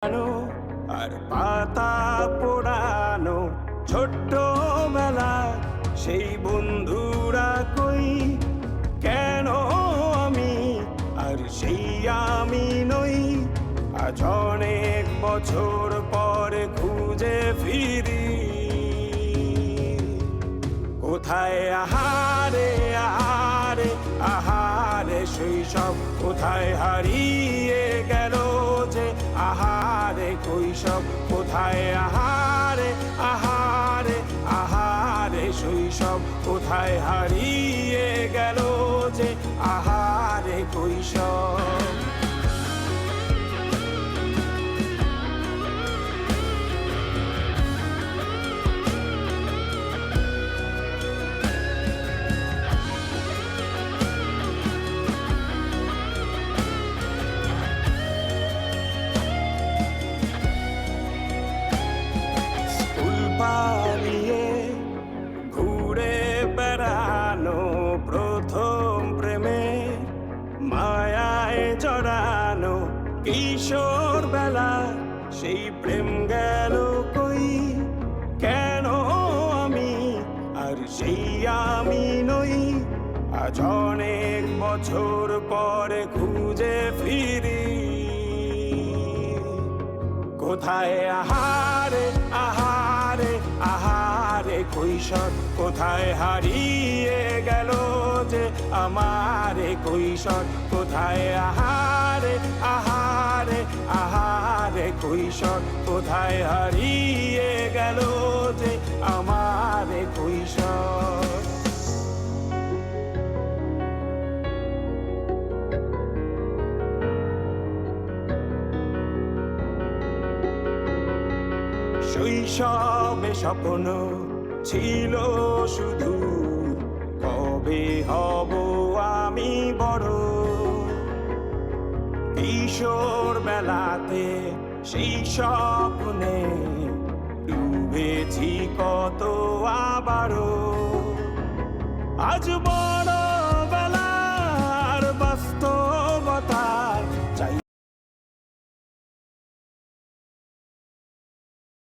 আর পাতা পোড়ানো ছোট্টবেলা সেই বন্ধুরা কই, কেন আমি আর সেই আমি নই। আজ অনেক বছর পরে খুঁজে ফিরি, কোথায় আহারে আহারে আহারে শৈশব, কোথায় হারিয়ে গেল যে আহারে কৈশব। কোথায় আহারে আহারে আহারে শৈশব, কোথায় হারিয়ে গেল যে আহারে কৈশব। পালিয়ে ঘুরে বেড়ানো প্রথম প্রেমে মায়ায় জড়ানো কিশোর বেলা সেই প্রেম গেল কই, কেন আমি আর সেই আমি নই। আজ অনেক বছর পরে খুঁজে ফিরি, কোথায় আহারে আহারে আহারে কৈশোর, কোথায় হারিয়ে গেল যে আমারে কৈশোর। কোথায় আহারে আহারে আহারে কৈশোর, কোথায় হারিয়ে গেল যে আমারে কৈশোর। শৈশবে স্বপ্ন ছিল শুধু, কবে হব আমি বড়। কিশোর বেলাতে সেই স্বপ্নে ডুবেছি কত আবারও। আজ